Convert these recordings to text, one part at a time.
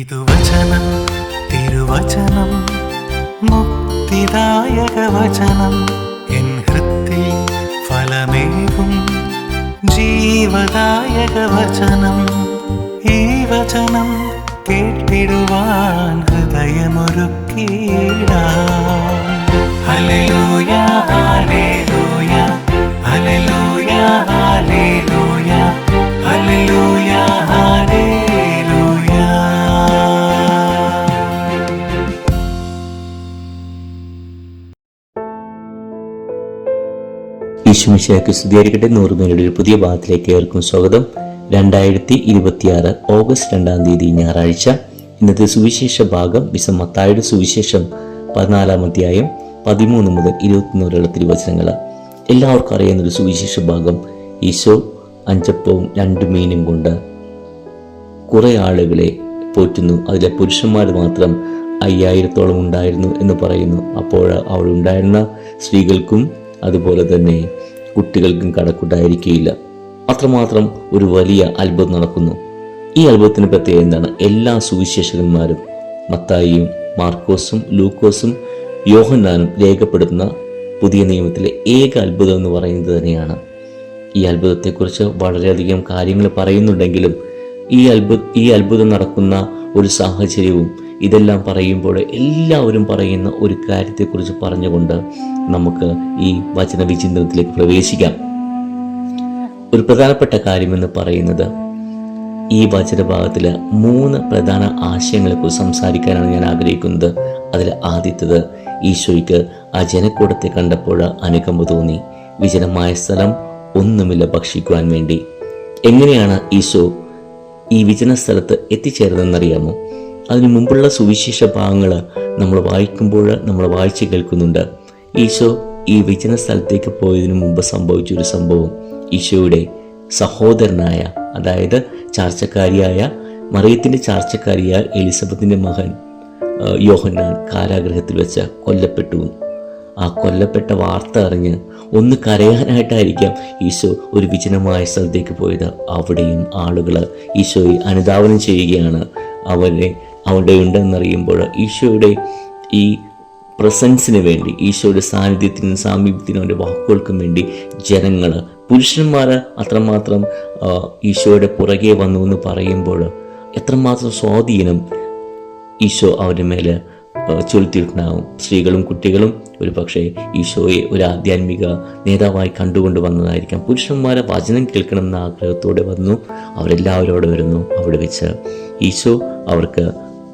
ഇതുവചനം തിരുവചനം മുക്തിദായക വചനം എൻ ഹൃത്തിൽ ഫലമേകും ജീവദായക വചനം. ഈ വചനം കേട്ടിടുവാൻ ഹൃദയമൊരുക്കിയിടാം. ഹല്ലേലൂയ ഹല്ലേലൂയ ഹല്ലേലൂയ ഹല്ലേലൂയ ഹല്ലേലൂയ ഹല്ലേലൂയ. ഈശോമിശിഹായ്ക്ക് സ്തുതിയായിരിക്കട്ടെ. 100 മേലയുടെ ഒരു പുതിയ ഭാഗത്തിലേക്ക് ഏവർക്കും സ്വാഗതം. 2026 ഓഗസ്റ്റ് 2 തീയതി ഞായറാഴ്ച. ഇന്നത്തെ സുവിശേഷ ഭാഗം വിശുദ്ധ മത്തായിയുടെ സുവിശേഷം 14 അധ്യായം 13 മുതൽ 21 വരെയുള്ള തിരുവചനങ്ങൾ. എല്ലാവർക്കും അറിയുന്നൊരു സുവിശേഷ ഭാഗം. ഈശോ 5 അപ്പവും 2 മീനും കൊണ്ട് കുറെ ആളുകളെ പോറ്റുന്നു. അതിലെ പുരുഷന്മാർ മാത്രം 5000-ഓളം ഉണ്ടായിരുന്നു എന്ന് പറയുന്നു. അപ്പോൾ അവിടെ ഉണ്ടായിരുന്ന സ്ത്രീകൾക്കും അതുപോലെ തന്നെ കുട്ടികൾക്കും കണക്കുണ്ടായിരിക്കുകയില്ല. അത്രമാത്രം ഒരു വലിയ അത്ഭുതം നടക്കുന്നു. ഈ അത്ഭുതത്തിന് പ്രത്യേകത എന്താണ്? എല്ലാ സുവിശേഷകന്മാരും മത്തായിയും മാർക്കോസും ലൂക്കോസും യോഹന്നാനും രേഖപ്പെടുത്തുന്ന പുതിയ നിയമത്തിലെ ഏക അത്ഭുതം എന്ന് പറയുന്നത് തന്നെയാണ്. ഈ അത്ഭുതത്തെക്കുറിച്ച് വളരെയധികം കാര്യങ്ങൾ പറയുന്നുണ്ടെങ്കിലും ഈ അത്ഭുതം നടക്കുന്ന ഒരു സാഹചര്യവും ഇതെല്ലാം പറയുമ്പോൾ എല്ലാവരും പറയുന്ന ഒരു കാര്യത്തെക്കുറിച്ച് പറഞ്ഞുകൊണ്ട് നമുക്ക് ഈ വചന വിചിന്തനത്തിലേക്ക് പ്രവേശിക്കാം. ഒരു പ്രധാനപ്പെട്ട കാര്യമെന്ന് പറയുന്നത് ഈ വചനഭാഗത്തിൽ 3 പ്രധാന ആശയങ്ങളെക്കുറിച്ച് സംസാരിക്കാനാണ് ഞാൻ ആഗ്രഹിക്കുന്നത്. അതിൽ ആദ്യത്തേത്, ഈശോയ്ക്ക് ആ ജനക്കൂട്ടത്തെ കണ്ടപ്പോൾ അനുകമ്പ തോന്നി. വിജനമായ സ്ഥലം, ഒന്നുമില്ല ഭക്ഷിക്കുവാൻ വേണ്ടി. എങ്ങനെയാണ് ഈശോ ഈ വിജന സ്ഥലത്ത് എത്തിച്ചേർന്നതെന്നറിയാമോ? അതിനു മുമ്പുള്ള സുവിശേഷ ഭാഗങ്ങൾ നമ്മൾ വായിക്കുമ്പോൾ നമ്മൾ വായിച്ച് കേൾക്കുന്നുണ്ട്. ഈശോ ഈ വിജന സ്ഥലത്തേക്ക് പോയതിനു മുമ്പ് സംഭവിച്ചൊരു സംഭവം, ഈശോയുടെ സഹോദരനായ, അതായത് ചാർച്ചക്കാരിയായ മറിയത്തിൻ്റെ ചാർച്ചക്കാരിയായ എലിസബത്തിൻ്റെ മകൻ യോഹന്നാൻ കാരാഗൃഹത്തിൽ വെച്ച് കൊല്ലപ്പെട്ടു. ആ കൊല്ലപ്പെട്ട വാർത്ത അറിഞ്ഞ് ഒന്ന് കരയാനായിട്ടായിരിക്കാം ഈശോ ഒരു വിജനമായ സ്ഥലത്തേക്ക് പോയത്. അവിടെയും ആളുകൾ ഈശോയെ അനുധാവനം ചെയ്യുകയാണ്. അവിടെ ഉണ്ടെന്നറിയുമ്പോൾ ഈശോയുടെ ഈ പ്രസൻസിന് വേണ്ടി, ഈശോയുടെ സാന്നിധ്യത്തിനും സാമീപ്യത്തിനും അവൻ്റെ വാക്കുകൾക്കും വേണ്ടി ജനങ്ങൾ, പുരുഷന്മാർ അത്രമാത്രം ഈശോയുടെ പുറകെ വന്നു എന്ന് പറയുമ്പോൾ എത്രമാത്രം സ്വാധീനം ഈശോ അവരുടെ മേലെ ചൊലുത്തിയിട്ടുണ്ടാകും. സ്ത്രീകളും കുട്ടികളും ഒരു പക്ഷേ ഈശോയെ ഒരു ആധ്യാത്മിക നേതാവായി കണ്ടുകൊണ്ട് വന്നതായിരിക്കാം. പുരുഷന്മാരെ വചനം കേൾക്കണം എന്ന ആഗ്രഹത്തോടെ വന്നു. അവരെല്ലാവരും അവിടെ വരുന്നു. അവിടെ വെച്ച് ഈശോ അവർക്ക്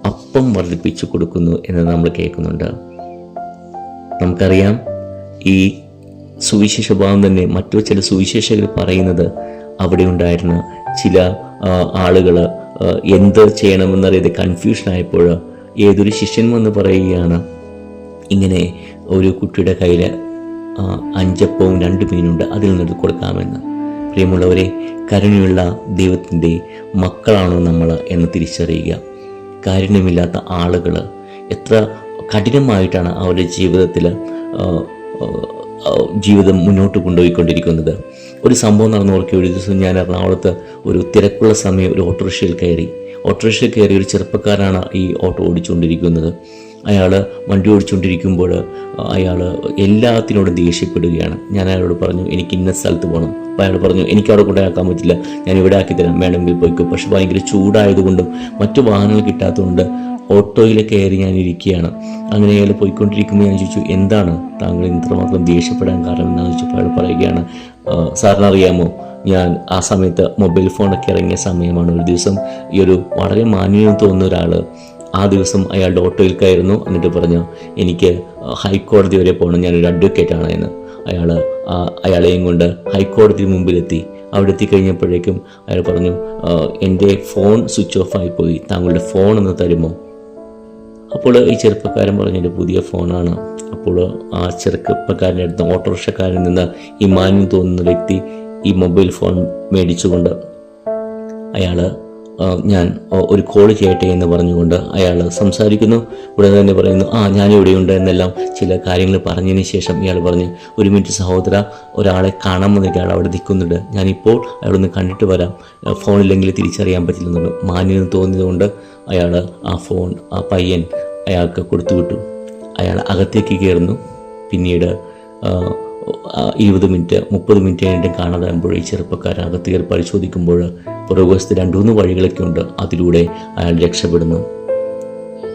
അപ്പം വർദ്ധിപ്പിച്ചു കൊടുക്കുന്നു എന്ന് നമ്മൾ കേൾക്കുന്നുണ്ട്. നമുക്കറിയാം, ഈ സുവിശേഷ ഭാഗം തന്നെ മറ്റു ചില സുവിശേഷകർ പറയുന്നത് അവിടെ ഉണ്ടായിരുന്ന ചില ആളുകൾ എന്ത് ചെയ്യണമെന്നറിയാതെ കൺഫ്യൂഷനായപ്പോൾ ഏതൊരു ശിഷ്യൻ വന്ന് പറയുകയാണ്, ഇങ്ങനെ ഒരു കുട്ടിയുടെ കയ്യിൽ 5 അപ്പവും 2 മീനുണ്ട്, അതിൽ നിന്നെടുത്ത് കൊടുക്കാമെന്ന്. പ്രിയമുള്ളവരെ, കരുണയുള്ള ദൈവത്തിൻ്റെ മക്കളാണോ നമ്മൾ എന്ന് തിരിച്ചറിയുക. കാരുണ്യമില്ലാത്ത ആളുകൾ എത്ര കഠിനമായിട്ടാണ് അവരുടെ ജീവിതം മുന്നോട്ട് കൊണ്ടുപോയിക്കൊണ്ടിരിക്കുന്നത്. ഒരു സംഭവം നടന്നു ഓർക്കുക. ഒരു ദിവസം ഞാൻ എറണാകുളത്ത് ഒരു തിരക്കുള്ള സമയം ഒരു ഓട്ടോറിക്ഷയിൽ കയറി ഒരു ചെറുപ്പക്കാരാണ് ഈ ഓട്ടോ ഓടിച്ചുകൊണ്ടിരിക്കുന്നത്. അയാൾ വണ്ടി ഓടിച്ചുകൊണ്ടിരിക്കുമ്പോൾ അയാൾ എല്ലാത്തിനോടും ദേഷ്യപ്പെടുകയാണ്. ഞാൻ അയാളോട് പറഞ്ഞു, എനിക്ക് ഇന്ന സ്ഥലത്ത് പോകണം. അപ്പോൾ അയാൾ പറഞ്ഞു, എനിക്ക് അവിടെ കൊണ്ടാക്കാൻ പറ്റില്ല, ഞാൻ ഇവിടെ ആക്കി തരാം, വേണമെങ്കിൽ പോയിക്കോ. പക്ഷെ ഭയങ്കര ചൂടായതുകൊണ്ടും മറ്റു വാഹനങ്ങൾ കിട്ടാത്തതുകൊണ്ട് ഓട്ടോയിൽ കയറി ഞാൻ ഇരിക്കുകയാണ്. അങ്ങനെ അയാൾ പോയിക്കൊണ്ടിരിക്കുമ്പോൾ ഞാൻ ചോദിച്ചു, എന്താണ് താങ്കൾ ഇത്രമാത്രം ദേഷ്യപ്പെടാൻ കാരണം എന്നാന്ന് ചോദിച്ചപ്പോൾ അയാൾ പറയുകയാണ്, സാറിനറിയാമോ, ഞാൻ ആ സമയത്ത് മൊബൈൽ ഫോണൊക്കെ ഇറങ്ങിയ സമയമാണ്. ഒരു ദിവസം ഈ ഒരു വളരെ മാന്യം തോന്നുന്ന ഒരാൾ ആ ദിവസം അയാളുടെ ഓട്ടോയിൽ കയറുന്നു. എന്നിട്ട് പറഞ്ഞു, എനിക്ക് ഹൈക്കോടതി വരെ പോകണം, ഞാനൊരു അഡ്വക്കേറ്റാണ് എന്ന്. അയാളെയും കൊണ്ട് ഹൈക്കോടതി മുമ്പിലെത്തി. അവിടെ എത്തിക്കഴിഞ്ഞപ്പോഴേക്കും അയാൾ പറഞ്ഞു, എൻ്റെ ഫോൺ സ്വിച്ച് ഓഫ് ആയിപ്പോയി, താങ്കളുടെ ഫോൺ ഒന്ന് തരുമോ? അപ്പോൾ ഈ ചെറുപ്പക്കാരൻ പറഞ്ഞു, എൻ്റെ പുതിയ ഫോണാണ്. അപ്പോൾ ആ ചെറുപ്പക്കാരൻ്റെ അടുത്ത് ഓട്ടോറിക്ഷക്കാരിൽ നിന്ന് ഈ മാന്യം തോന്നുന്ന വ്യക്തി ഈ മൊബൈൽ ഫോൺ മേടിച്ചുകൊണ്ട് അയാൾ ഞാൻ ഒരു കോൾ ചെയ്യട്ടെ എന്ന് പറഞ്ഞുകൊണ്ട് അയാൾ സംസാരിക്കുന്നു. ഉടനെ തന്നെ പറയുന്നു, ഞാനിവിടെയുണ്ട് എന്നെല്ലാം ചില കാര്യങ്ങൾ പറഞ്ഞതിന് ശേഷം ഇയാൾ പറഞ്ഞു, 1 മിനിറ്റ് സഹോദര, ഒരാളെ കാണാമെന്ന് ഇയാൾ അവിടെ നിൽക്കുന്നുണ്ട്, ഞാനിപ്പോൾ അയാളൊന്ന് കണ്ടിട്ട് വരാം, ഫോണില്ലെങ്കിൽ തിരിച്ചറിയാൻ പറ്റില്ലെന്നുണ്ട്. മാന്യത തോന്നിയതുകൊണ്ട് അയാൾ ആ പയ്യൻ അയാൾക്ക് കൊടുത്തുവിട്ടു. അയാൾ അകത്തേക്ക് കയറുന്നു. പിന്നീട് 20 മിനിറ്റ് 30 മിനിറ്റ് കഴിഞ്ഞിട്ട് കാണാതാകുമ്പോൾ ഈ ചെറുപ്പക്കാരകത്ത് കയറി പരിശോധിക്കുമ്പോൾ പുറകുവശത്ത് 2-3 വഴികളൊക്കെ ഉണ്ട്. അതിലൂടെ അയാൾ രക്ഷപ്പെടുന്നു.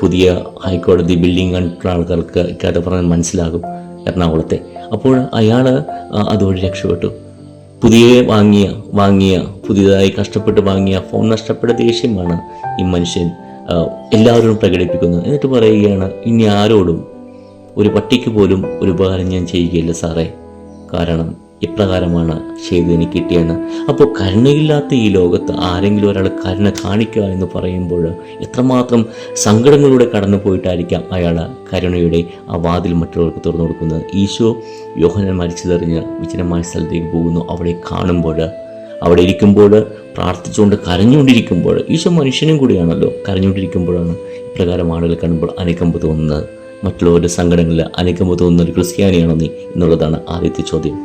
പുതിയ ഹൈക്കോടതി ബിൽഡിംഗ് കണ്ടിട്ടുള്ള ആൾക്കാർക്ക് കഥ പറഞ്ഞാൽ മനസ്സിലാകും, എറണാകുളത്തെ. അപ്പോൾ അയാൾ അതുവഴി രക്ഷപ്പെട്ടു. പുതിയതായി കഷ്ടപ്പെട്ട് വാങ്ങിയ ഫോൺ നഷ്ടപ്പെട്ട ദേഷ്യമാണ് ഈ മനുഷ്യൻ എല്ലാവരോടും പ്രകടിപ്പിക്കുന്നത്. എന്നിട്ട് പറയുകയാണ്, ഇനി ആരോടും, ഒരു പട്ടിക്ക് പോലും ഒരു ഉപകാരം ഞാൻ ചെയ്യുകയില്ല സാറേ, കാരണം ഇപ്രകാരമാണ് ചെയ്ത് എനിക്ക് കിട്ടിയെന്ന്. അപ്പോൾ കരുണയില്ലാത്ത ഈ ലോകത്ത് ആരെങ്കിലും ഒരാൾ കരുണ കാണിക്കുക എന്ന് പറയുമ്പോൾ എത്രമാത്രം സങ്കടങ്ങളിലൂടെ കടന്നു പോയിട്ടായിരിക്കാം അയാൾ കരുണയുടെ ആ വാതിൽ മറ്റുള്ളവർക്ക് തുറന്നു കൊടുക്കുന്നത്. ഈശോ യോഹന്നാൻ മരിച്ചതെറിഞ്ഞ് വിജനമായ സ്ഥലത്തേക്ക് പോകുന്നു. അവിടെ കാണുമ്പോൾ, അവിടെ ഇരിക്കുമ്പോൾ, പ്രാർത്ഥിച്ചുകൊണ്ട് കരഞ്ഞുകൊണ്ടിരിക്കുമ്പോൾ, ഈശോ മനുഷ്യനും കൂടിയാണല്ലോ, കരഞ്ഞുകൊണ്ടിരിക്കുമ്പോഴാണ് ഇപ്രകാരം ആളുകൾ കാണുമ്പോൾ അനുകമ്പ തോന്നുന്നത്. മറ്റുള്ളവരുടെ സങ്കടങ്ങളിൽ അനുകമ്പ തോന്നുന്ന ഒരു ക്രിസ്ത്യാനിയാണോ നീ എന്നുള്ളതാണ് ആദ്യത്തെ ചോദ്യം.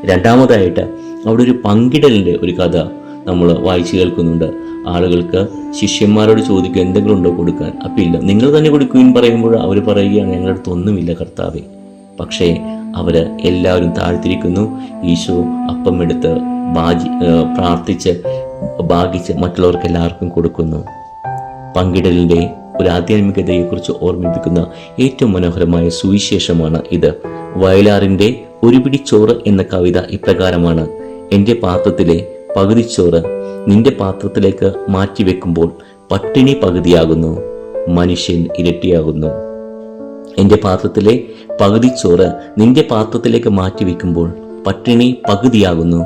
രണ്ടാമതായിട്ട് അവിടെ ഒരു പങ്കിടലിൻ്റെ ഒരു കഥ നമ്മൾ വായിച്ചു കേൾക്കുന്നുണ്ട്. ആളുകൾക്ക് ശിഷ്യന്മാരോട് ചോദിക്കുക, എന്തെങ്കിലും ഉണ്ടോ കൊടുക്കാൻ? അപ്പം ഇല്ല, നിങ്ങൾ തന്നെ കൊടുക്കുകയും പറയുമ്പോൾ അവർ പറയുകയാണ്, ഞങ്ങളുടെ അടുത്ത് ഒന്നുമില്ല കർത്താവേ. പക്ഷേ അവർ എല്ലാവരും താഴ്ത്തിരിക്കുന്നു. ഈശോ അപ്പം എടുത്ത് പ്രാർത്ഥിച്ച് ഭാഗിച്ച് മറ്റുള്ളവർക്ക് എല്ലാവർക്കും കൊടുക്കുന്നു. പങ്കിടലിൻ്റെ ഒരു ആധ്യാത്മികതയെക്കുറിച്ച് ഓർമ്മിപ്പിക്കുന്ന ഏറ്റവും മനോഹരമായ സുവിശേഷമാണ് ഇത്. വയലാറിൻ്റെ ഒരു പിടി ചോറ് എന്ന കവിത ഇപ്രകാരമാണ്: എൻ്റെ പാത്രത്തിലെ പകുതി ചോറ് നിന്റെ പാത്രത്തിലേക്ക് മാറ്റിവെക്കുമ്പോൾ പട്ടിണി പകുതിയാകുന്നു, മനുഷ്യൻ ഇരട്ടിയാകുന്നു. എൻ്റെ പാത്രത്തിലെ പകുതി ചോറ് നിന്റെ പാത്രത്തിലേക്ക് മാറ്റിവെക്കുമ്പോൾ പട്ടിണി പകുതിയാകുന്നു,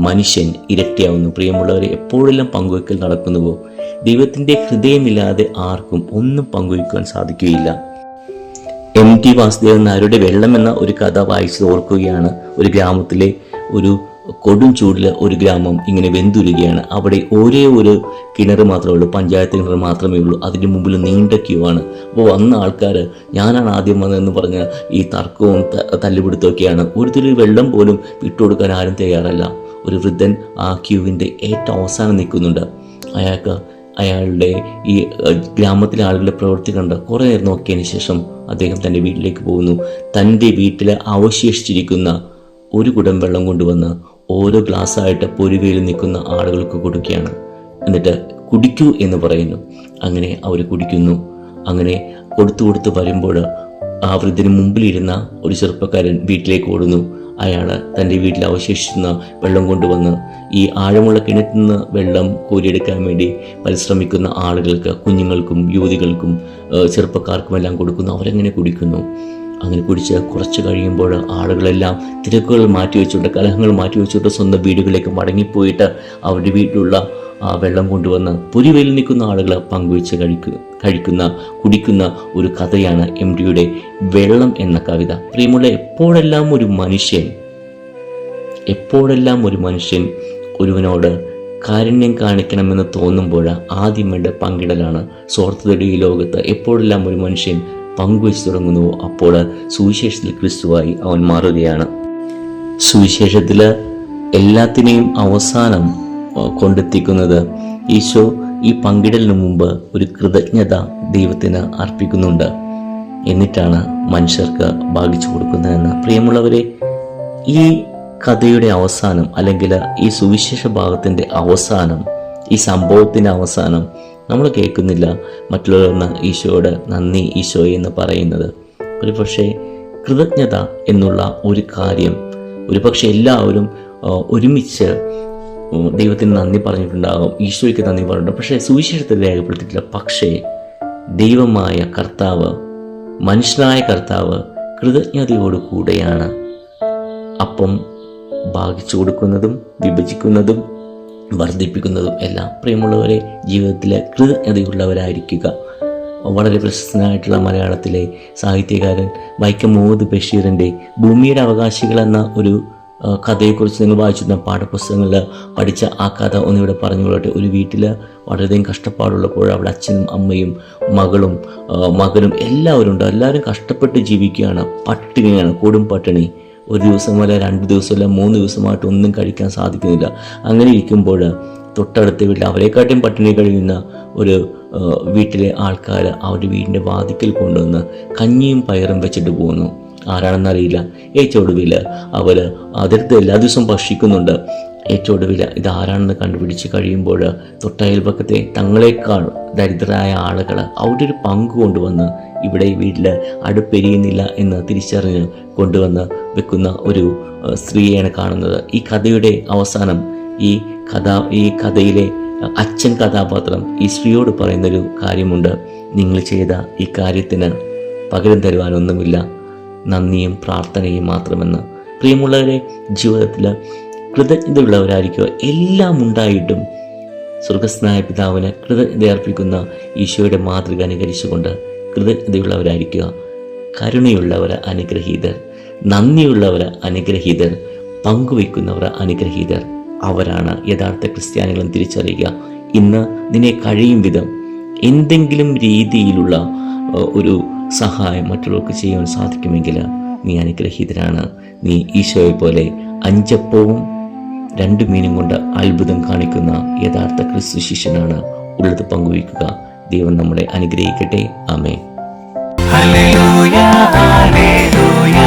മനുഷ്യൻ ഇരട്ടിയാവുന്നു. പ്രിയമുള്ളവരെ, എപ്പോഴെല്ലാം പങ്കുവയ്ക്കൽ നടക്കുന്നുവോ ദൈവത്തിൻ്റെ ഹൃദയമില്ലാതെ ആർക്കും ഒന്നും പങ്കുവയ്ക്കുവാൻ സാധിക്കുകയില്ല. MT വാസുദേവൻ നായരുടെ വെള്ളം എന്ന ഒരു കഥ വായിച്ചത് ഓർക്കുകയാണ്. ഒരു ഗ്രാമത്തിലെ ഒരു കൊടും ചൂടിൽ ഒരു ഗ്രാമം ഇങ്ങനെ വെന്തുരുകയാണ്. അവിടെ ഒരേ ഒരു കിണർ മാത്രമേ ഉള്ളൂ, പഞ്ചായത്ത് കിണർ മാത്രമേ ഉള്ളൂ. അതിൻ്റെ മുമ്പിൽ നീണ്ട ക്യൂ ആണ്. അപ്പോൾ വന്ന ആൾക്കാർ ഞാനാണ് ആദ്യം വന്നതെന്ന് പറഞ്ഞ് ഈ തർക്കവും തല്ലുപിടുത്തമൊക്കെയാണ്. ഒരു തുള്ളി വെള്ളം പോലും വിട്ടുകൊടുക്കാൻ ആരും തയ്യാറല്ല. ഒരു വൃദ്ധൻ ആ ക്യൂവിൻ്റെ ഏറ്റവും അവസാനം നിൽക്കുന്നുണ്ട്. അയാളുടെ ഈ ഗ്രാമത്തിലെ ആളുകളുടെ പ്രവൃത്തി കണ്ട് കുറേ നേരം നോക്കിയതിന് ശേഷം അദ്ദേഹം തൻ്റെ വീട്ടിലേക്ക് പോകുന്നു. തൻ്റെ വീട്ടിൽ അവശേഷിച്ചിരിക്കുന്ന ഒരു കുടം വെള്ളം കൊണ്ടുവന്ന് ഓരോ ഗ്ലാസ്സായിട്ട് പൊരുവയിൽ നിൽക്കുന്ന ആളുകൾക്ക് കൊടുക്കുകയാണ്. എന്നിട്ട് കുടിക്കൂ എന്ന് പറയുന്നു. അങ്ങനെ അവർ കുടിക്കുന്നു. അങ്ങനെ കൊടുത്തു വരുമ്പോൾ ആ വൃദ്ധന് മുമ്പിലിരുന്ന ഒരു ചെറുപ്പക്കാരൻ വീട്ടിലേക്ക് ഓടുന്നു. അയാൾ തൻ്റെ വീട്ടിൽ അവശേഷിക്കുന്ന വെള്ളം കൊണ്ടുവന്ന് ഈ ആഴമുള്ള കിണറ്റിൽ നിന്ന് വെള്ളം കോരിയെടുക്കാൻ വേണ്ടി പരിശ്രമിക്കുന്ന ആളുകൾക്ക്, കുഞ്ഞുങ്ങൾക്കും യുവതികൾക്കും ചെറുപ്പക്കാർക്കുമെല്ലാം കൊടുക്കുന്നു. അവരെങ്ങനെ കുടിക്കുന്നു. അങ്ങനെ കുടിച്ച് കുറച്ച് കഴിയുമ്പോൾ ആളുകളെല്ലാം തിരക്കുകൾ മാറ്റിവെച്ചുകൊണ്ട്, കലഹങ്ങൾ മാറ്റിവെച്ചുകൊണ്ട് സ്വന്തം വീടുകളിലേക്ക് മടങ്ങിപ്പോയിട്ട് അവരുടെ വീട്ടിലുള്ള ആ വെള്ളം കൊണ്ടുവന്ന് പുരിവയിൽ നിൽക്കുന്ന ആളുകൾ പങ്കുവെച്ച് കുടിക്കുന്ന ഒരു കഥയാണ് MTയുടെ വെള്ളം എന്ന കവിത. പ്രിയമുള്ള, എപ്പോഴെല്ലാം ഒരു മനുഷ്യൻ ഒരുവനോട് കാരുണ്യം കാണിക്കണമെന്ന് തോന്നുമ്പോൾ ആദ്യം വേണ്ട പങ്കിടലാണ്. സ്വാർത്ഥതയുടെ ഈ ലോകത്ത് എപ്പോഴെല്ലാം ഒരു മനുഷ്യൻ പങ്കുവെച്ച് തുടങ്ങുന്നുവോ അപ്പോൾ സുവിശേഷത്തിൽ ക്രിസ്തുവായി അവൻ മാറുകയാണ്. സുവിശേഷത്തിൽ എല്ലാത്തിനെയും അവസാനം കൊണ്ടെത്തിക്കുന്നത് ഈശോ ഈ പങ്കിടലിന് മുമ്പ് ഒരു കൃതജ്ഞത ദൈവത്തിന് അർപ്പിക്കുന്നുണ്ട്. എന്നിട്ടാണ് മനുഷ്യർക്ക് ഭാഗിച്ചു കൊടുക്കുന്നതെന്ന്. പ്രിയമുള്ളവരെ, ഈ കഥയുടെ അവസാനം, അല്ലെങ്കിൽ ഈ സുവിശേഷ ഭാഗത്തിൻ്റെ അവസാനം, ഈ സംഭവത്തിൻ്റെ അവസാനം നമ്മൾ കേൾക്കുന്നില്ല മറ്റുള്ളവർ ഈശോയോട് നന്ദി ഈശോയെ എന്ന് പറയുന്നത്. ഒരു പക്ഷേ കൃതജ്ഞത എന്നുള്ള ഒരു കാര്യം എല്ലാവരും ഒരുമിച്ച് ദൈവത്തിന് നന്ദി പറഞ്ഞിട്ടുണ്ടാകും, ഈശോയ്ക്ക് നന്ദി പറഞ്ഞിട്ടുണ്ട്. പക്ഷേ സുവിശേഷത്തിൽ രേഖപ്പെടുത്തിയിട്ടില്ല. പക്ഷേ ദൈവമായ കർത്താവ്, മനുഷ്യനായ കർത്താവ് കൃതജ്ഞതയോടുകൂടെയാണ് അപ്പം ഭാഗിച്ചു കൊടുക്കുന്നതും വിഭജിക്കുന്നതും വർദ്ധിപ്പിക്കുന്നതും എല്ലാം. പ്രിയമുള്ളവരെ, ജീവിതത്തിലെ കൃതജ്ഞതയുള്ളവരായിരിക്കുക. വളരെ പ്രശസ്തനായിട്ടുള്ള മലയാളത്തിലെ സാഹിത്യകാരൻ വൈക്കം മുഹമ്മദ് ബഷീറിൻ്റെ ഭൂമിയുടെ അവകാശികൾ എന്ന ഒരു കഥയെക്കുറിച്ച് നിങ്ങൾ വായിച്ചിരുന്ന പാഠപുസ്തകങ്ങളിൽ പഠിച്ച ആ കഥ ഒന്നിവിടെ പറഞ്ഞു കൊള്ളട്ടെ. ഒരു വീട്ടിൽ വളരെയധികം കഷ്ടപ്പാടുള്ളപ്പോൾ അവിടെ അച്ഛനും അമ്മയും മകനും എല്ലാവരും ഉണ്ട്. എല്ലാവരും കഷ്ടപ്പെട്ട് ജീവിക്കുകയാണ്, പട്ടിണിയാണ്, കൊടും പട്ടിണി. ഒരു ദിവസമല്ല, 2 ദിവസമല്ല, 3 ദിവസമായിട്ട് ഒന്നും കഴിക്കാൻ സാധിക്കുന്നില്ല. അങ്ങനെ ഇരിക്കുമ്പോൾ തൊട്ടടുത്ത വീട്ടിൽ അവരെക്കാട്ടും പട്ടിണി കഴിയുന്ന ഒരു വീട്ടിലെ ആൾക്കാർ അവരുടെ വീടിൻ്റെ വാതിക്കൽ കൊണ്ടുവന്ന് കഞ്ഞിയും പയറും വെച്ചിട്ട് പോകുന്നു. ആരാണെന്നറിയില്ല. ഏറ്റവും ഒടുവിൽ അവർ അതിർത്ത് എല്ലാ ദിവസവും ഭക്ഷിക്കുന്നുണ്ട്. ഏറ്റവും ഒടുവിൽ ഇതാരാണെന്ന് കണ്ടുപിടിച്ച് കഴിയുമ്പോൾ തൊട്ടയൽപക്കത്തെ തങ്ങളെക്കാൾ ദരിദ്രരായ ആളുകൾ അവരുടെ ഒരു പങ്ക് കൊണ്ടുവന്ന് ഇവിടെ ഈ വീട്ടിൽ അടുപ്പെരിയുന്നില്ല എന്ന് തിരിച്ചറിഞ്ഞ് കൊണ്ടുവന്ന് വെക്കുന്ന ഒരു സ്ത്രീയാണ് കാണുന്നത്. ഈ കഥയുടെ അവസാനം ഈ കഥയിലെ അച്ഛൻ കഥാപാത്രം ഈ സ്ത്രീയോട് പറയുന്നൊരു കാര്യമുണ്ട്. നിങ്ങൾ ചെയ്ത ഈ കാര്യത്തിന് പകരം തരുവാനൊന്നുമില്ല, നന്ദിയും പ്രാർത്ഥനയും മാത്രമെന്ന്. പ്രിയമുള്ളവരെ, ജീവിതത്തിൽ കൃതജ്ഞതയുള്ളവരായിരിക്കുക. എല്ലാം ഉണ്ടായിട്ടും സ്വർഗസ്നായ പിതാവിന് കൃതജ്ഞത അർപ്പിക്കുന്ന ഈശോയുടെ മാതൃക അനുകരിച്ചുകൊണ്ട് കൃതജ്ഞതയുള്ളവരായിരിക്കുക. കരുണയുള്ളവർ അനുഗ്രഹീതർ, നന്ദിയുള്ളവർ അനുഗ്രഹീതർ, പങ്കുവയ്ക്കുന്നവർ അനുഗ്രഹീതർ. അവരാണ് യഥാർത്ഥ ക്രിസ്ത്യാനികളും തിരിച്ചറിയുക. ഇന്ന് നിന്നെ കഴിയും വിധം എന്തെങ്കിലും രീതിയിലുള്ള ഒരു സഹായം മറ്റുള്ളവർക്ക് ചെയ്യാൻ സാധിക്കുമെങ്കിൽ നീ അനുഗ്രഹീതനാണ്. നീ ഈശോയെ പോലെ 5 അപ്പവും 2 മീനും കൊണ്ട് അത്ഭുതം കാണിക്കുന്ന യഥാർത്ഥ ക്രിസ്തു ശിഷ്യനാണ്. ഉള്ളത് പങ്കുവയ്ക്കുക. ദൈവം നമ്മളെ അനുഗ്രഹിക്കട്ടെ. ആമേൻ. Hallelujah hallelujah